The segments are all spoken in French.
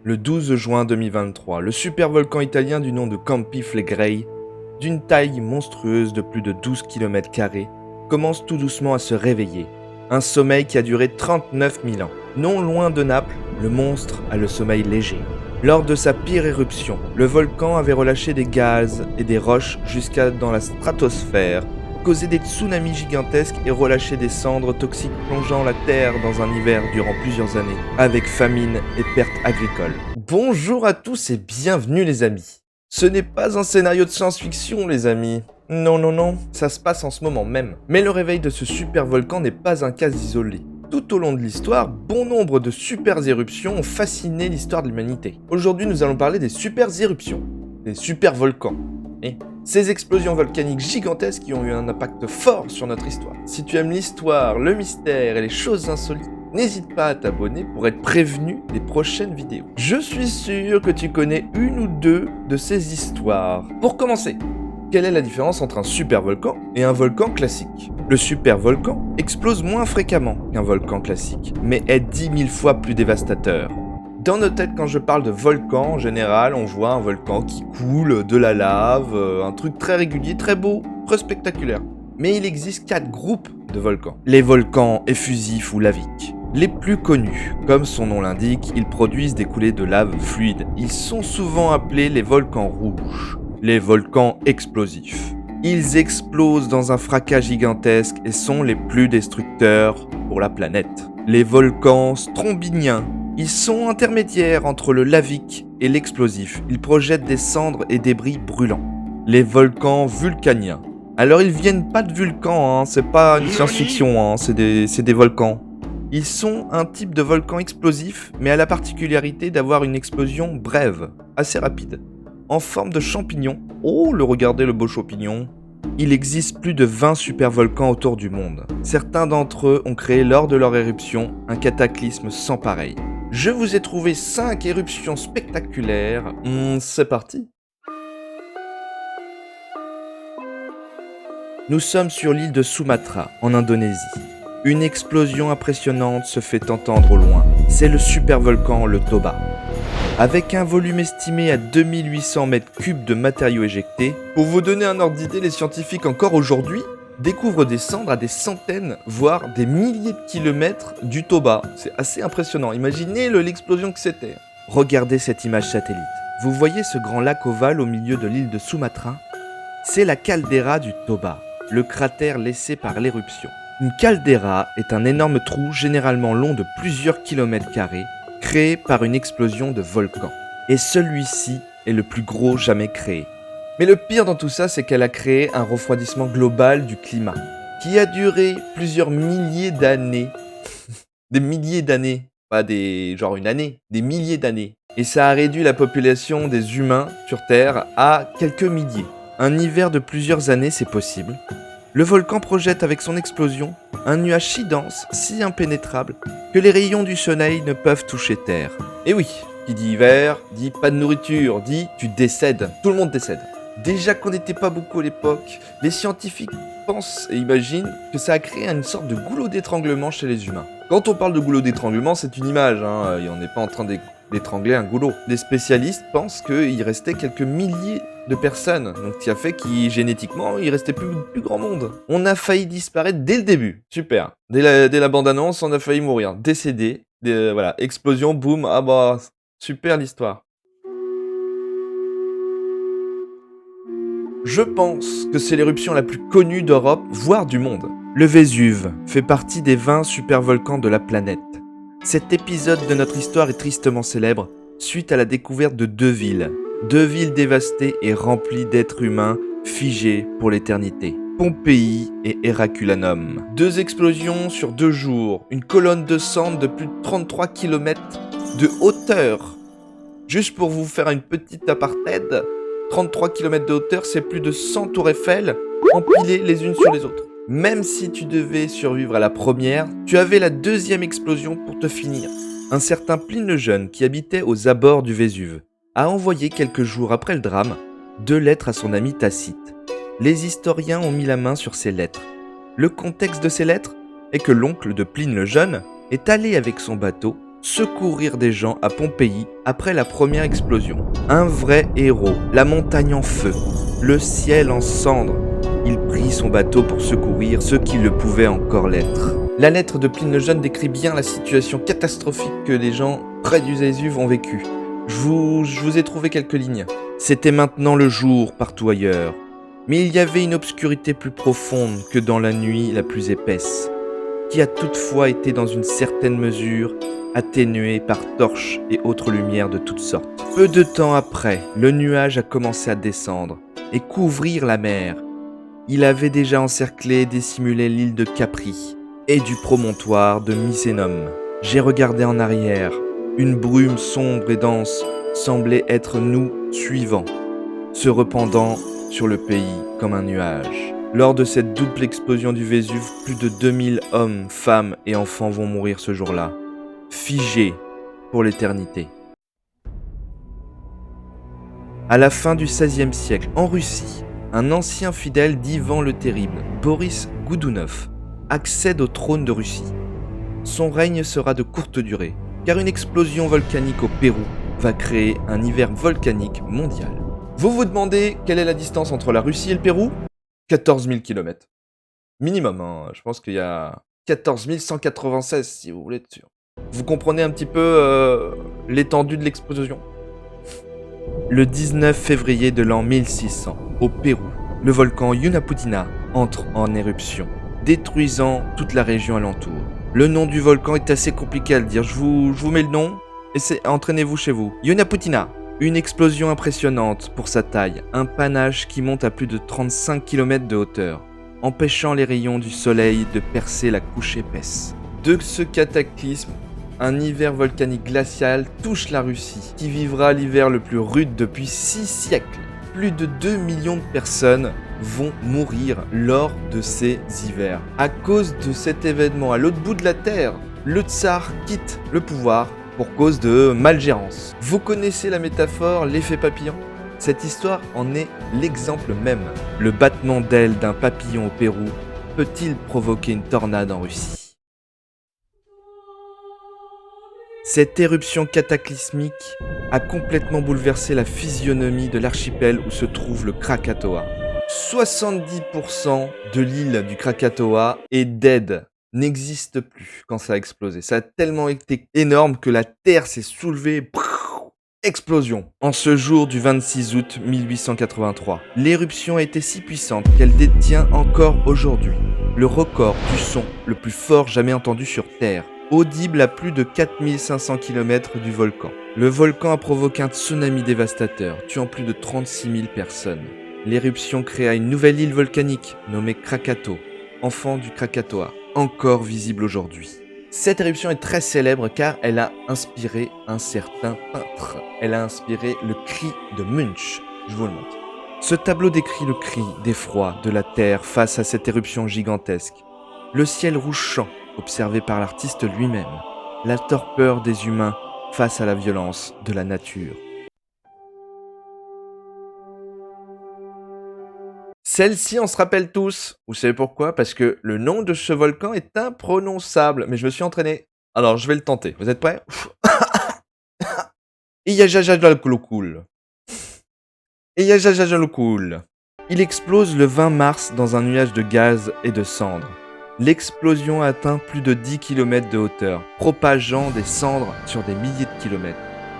Le 12 juin 2023, le supervolcan italien du nom de Campi Flegrei, d'une taille monstrueuse de plus de 12 km², commence tout doucement à se réveiller. Un sommeil qui a duré 39 000 ans. Non loin de Naples, le monstre a le sommeil léger. Lors de sa pire éruption, le volcan avait relâché des gaz et des roches jusqu'à dans la stratosphère, causé des tsunamis gigantesques et relâché des cendres toxiques plongeant la Terre dans un hiver durant plusieurs années, avec famine et pertes agricoles. Bonjour à tous et bienvenue les amis. Ce n'est pas un scénario de science-fiction les amis. Non, ça se passe en ce moment même. Mais le réveil de ce super volcan n'est pas un cas isolé. Tout au long de l'histoire, bon nombre de super éruptions ont fasciné l'histoire de l'humanité. Aujourd'hui, nous allons parler des super éruptions, des super volcans. Et ces explosions volcaniques gigantesques qui ont eu un impact fort sur notre histoire. Si tu aimes l'histoire, le mystère et les choses insolites, n'hésite pas à t'abonner pour être prévenu des prochaines vidéos. Je suis sûr que tu connais une ou deux de ces histoires. Pour commencer, quelle est la différence entre un supervolcan et un volcan classique ? Le supervolcan explose moins fréquemment qu'un volcan classique, mais est 10 000 fois plus dévastateur. Dans nos têtes, quand je parle de volcan, en général, on voit un volcan qui coule, de la lave, un truc très régulier, très beau, très spectaculaire. Mais il existe 4 groupes de volcans. Les volcans effusifs ou laviques. Les plus connus, comme son nom l'indique, ils produisent des coulées de lave fluide. Ils sont souvent appelés les volcans rouges. Les volcans explosifs. Ils explosent dans un fracas gigantesque et sont les plus destructeurs pour la planète. Les volcans strombiniens. Ils sont intermédiaires entre le lavique et l'explosif. Ils projettent des cendres et débris brûlants. Les volcans vulcaniens. Alors ils viennent pas de volcans, c'est pas une science-fiction, c'est des volcans. Ils sont un type de volcan explosif, mais à la particularité d'avoir une explosion brève, assez rapide. En forme de champignon. Oh, regardez le beau champignon. Il existe plus de 20 supervolcans autour du monde. Certains d'entre eux ont créé lors de leur éruption un cataclysme sans pareil. Je vous ai trouvé 5 éruptions spectaculaires. C'est parti. Nous sommes sur l'île de Sumatra, en Indonésie. Une explosion impressionnante se fait entendre au loin. C'est le supervolcan le Toba. Avec un volume estimé à 2800 mètres cubes de matériaux éjectés, pour vous donner un ordre d'idée, les scientifiques encore aujourd'hui découvrent des cendres à des centaines, voire des milliers de kilomètres du Toba. C'est assez impressionnant, imaginez l'explosion que c'était. Regardez cette image satellite. Vous voyez ce grand lac ovale au milieu de l'île de Sumatra ? C'est la caldeira du Toba, le cratère laissé par l'éruption. Une caldeira est un énorme trou généralement long de plusieurs kilomètres carrés, créé par une explosion de volcan. Et celui-ci est le plus gros jamais créé. Mais le pire dans tout ça, c'est qu'elle a créé un refroidissement global du climat, qui a duré plusieurs milliers d'années. Des milliers d'années, pas genre une année, des milliers d'années. Et ça a réduit la population des humains sur Terre à quelques milliers. Un hiver de plusieurs années, c'est possible. Le volcan projette avec son explosion un nuage si dense, si impénétrable, que les rayons du soleil ne peuvent toucher Terre. Et oui, qui dit hiver, dit pas de nourriture, dit tu décèdes. Tout le monde décède. Déjà qu'on n'était pas beaucoup à l'époque, les scientifiques pensent et imaginent que ça a créé une sorte de goulot d'étranglement chez les humains. Quand on parle de goulot d'étranglement, c'est une image, et on n'est pas en train d'étrangler un goulot. Les spécialistes pensent qu'il restait quelques milliers de personnes, donc ce qui a fait qu'il génétiquement il restait plus grand monde. On a failli disparaître dès le début, super. Dès la bande-annonce, on a failli mourir, décédé, voilà, explosion, boum, ah bah super l'histoire. Je pense que c'est l'éruption la plus connue d'Europe, voire du monde. Le Vésuve fait partie des 20 supervolcans de la planète. Cet épisode de notre histoire est tristement célèbre suite à la découverte de 2 villes. 2 villes dévastées et remplies d'êtres humains figés pour l'éternité. Pompéi et Heraculaneum. 2 explosions sur 2 jours. Une colonne de cendres de plus de 33 km de hauteur. Juste pour vous faire une petite apartheid, 33 km de hauteur, c'est plus de 100 tours Eiffel empilées les unes sur les autres. Même si tu devais survivre à la première, tu avais la 2e explosion pour te finir. Un certain Pline le Jeune, qui habitait aux abords du Vésuve, a envoyé quelques jours après le drame 2 lettres à son ami Tacite. Les historiens ont mis la main sur ces lettres. Le contexte de ces lettres est que l'oncle de Pline le Jeune est allé avec son bateau secourir des gens à Pompéi après la première explosion. Un vrai héros, la montagne en feu, le ciel en cendres. Il prit son bateau pour secourir ceux qui le pouvaient encore l'être. La lettre de Pline le Jeune décrit bien la situation catastrophique que les gens près du Vésuve ont vécue. Je vous ai trouvé quelques lignes. C'était maintenant le jour partout ailleurs. Mais il y avait une obscurité plus profonde que dans la nuit la plus épaisse, qui a toutefois été dans une certaine mesure atténuée par torches et autres lumières de toutes sortes. Peu de temps après, le nuage a commencé à descendre et couvrir la mer. Il avait déjà encerclé et dissimulé l'île de Capri et du promontoire de Misenum. J'ai regardé en arrière. Une brume sombre et dense semblait être nous suivant, se répandant sur le pays comme un nuage. Lors de cette double explosion du Vésuve, plus de 2000 hommes, femmes et enfants vont mourir ce jour-là, figés pour l'éternité. À la fin du XVIe siècle, en Russie, un ancien fidèle d'Ivan le Terrible, Boris Goudounov, accède au trône de Russie. Son règne sera de courte durée, car une explosion volcanique au Pérou va créer un hiver volcanique mondial. Vous vous demandez quelle est la distance entre la Russie et le Pérou ? 14 000 km. Minimum, hein. Je pense qu'il y a 14 196 si vous voulez être sûr. Vous comprenez un petit peu l'étendue de l'explosion ? Le 19 février de l'an 1600, au Pérou, le volcan Huayna entre en éruption, détruisant toute la région alentour. Le nom du volcan est assez compliqué à le dire, je vous mets le nom et entraînez-vous chez vous. Huayna, une explosion impressionnante pour sa taille, un panache qui monte à plus de 35 km de hauteur, empêchant les rayons du soleil de percer la couche épaisse. De ce cataclysme, un hiver volcanique glacial touche la Russie, qui vivra l'hiver le plus rude depuis 6 siècles. Plus de 2 millions de personnes vont mourir lors de ces hivers. À cause de cet événement à l'autre bout de la Terre, le tsar quitte le pouvoir pour cause de malgérance. Vous connaissez la métaphore l'effet papillon ? Cette histoire en est l'exemple même. Le battement d'ailes d'un papillon au Pérou peut-il provoquer une tornade en Russie ? Cette éruption cataclysmique a complètement bouleversé la physionomie de l'archipel où se trouve le Krakatoa. 70% de l'île du Krakatoa est dead, n'existe plus quand ça a explosé. Ça a tellement été énorme que la terre s'est soulevée. Explosion. En ce jour du 26 août 1883, l'éruption a été si puissante qu'elle détient encore aujourd'hui le record du son le plus fort jamais entendu sur Terre, audible à plus de 4500 km du volcan. Le volcan a provoqué un tsunami dévastateur, tuant plus de 36 000 personnes. L'éruption créa une nouvelle île volcanique nommée Krakato, enfant du Krakatoa, encore visible aujourd'hui. Cette éruption est très célèbre car elle a inspiré un certain peintre. Elle a inspiré le cri de Munch. Je vous le montre. Ce tableau décrit le cri d'effroi de la Terre face à cette éruption gigantesque. Le ciel rougeant observé par l'artiste lui-même. La torpeur des humains face à la violence de la nature. Celle-ci, on se rappelle tous. Vous savez pourquoi ? Parce que le nom de ce volcan est imprononçable. Mais je me suis entraîné. Alors, je vais le tenter. Vous êtes prêts ? Iyajajalokul. Iyajajalokul. Il explose le 20 mars dans un nuage de gaz et de cendres. L'explosion a atteint plus de 10 km de hauteur, propageant des cendres sur des milliers de kilomètres.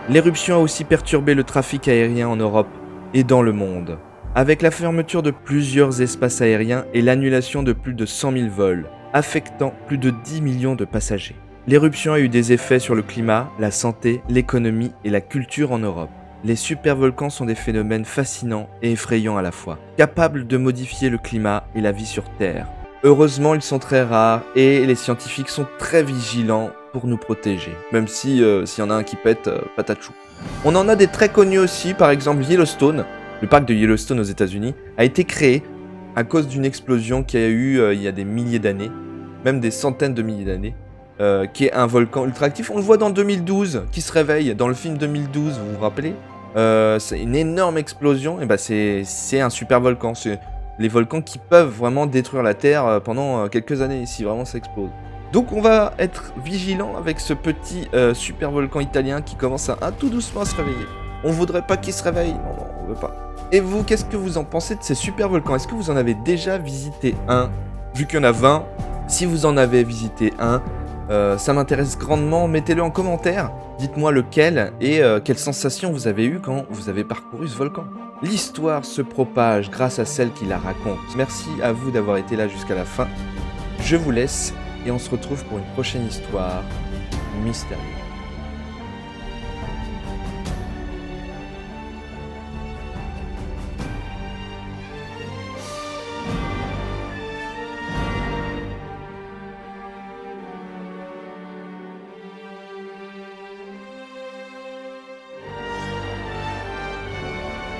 L'éruption a aussi perturbé le trafic aérien en Europe et dans le monde, avec la fermeture de plusieurs espaces aériens et l'annulation de plus de 100 000 vols, affectant plus de 10 millions de passagers. L'éruption a eu des effets sur le climat, la santé, l'économie et la culture en Europe. Les supervolcans sont des phénomènes fascinants et effrayants à la fois, capables de modifier le climat et la vie sur Terre. Heureusement, ils sont très rares et les scientifiques sont très vigilants pour nous protéger. Même si s'il y en a un qui pète, patatchou. On en a des très connus aussi, par exemple Yellowstone. Le parc de Yellowstone aux États-Unis a été créé à cause d'une explosion qu'il y a eu il y a des milliers d'années, même des centaines de milliers d'années, qui est un volcan ultra actif. On le voit dans 2012, qui se réveille dans le film 2012, vous vous rappelez ? C'est une énorme explosion, et c'est un super volcan. C'est les volcans qui peuvent vraiment détruire la Terre pendant quelques années, si vraiment ça explose. Donc on va être vigilant avec ce petit super volcan italien qui commence à tout doucement à se réveiller. On voudrait pas qu'il se réveille, non, on veut pas. Et vous, qu'est-ce que vous en pensez de ces super volcans? Est-ce que vous en avez déjà visité un? Vu qu'il y en a 20, si vous en avez visité un, ça m'intéresse grandement, mettez-le en commentaire, dites-moi lequel et quelles sensations vous avez eues quand vous avez parcouru ce volcan. L'histoire se propage grâce à celle qui la raconte. Merci à vous d'avoir été là jusqu'à la fin. Je vous laisse et on se retrouve pour une prochaine histoire mystérieuse.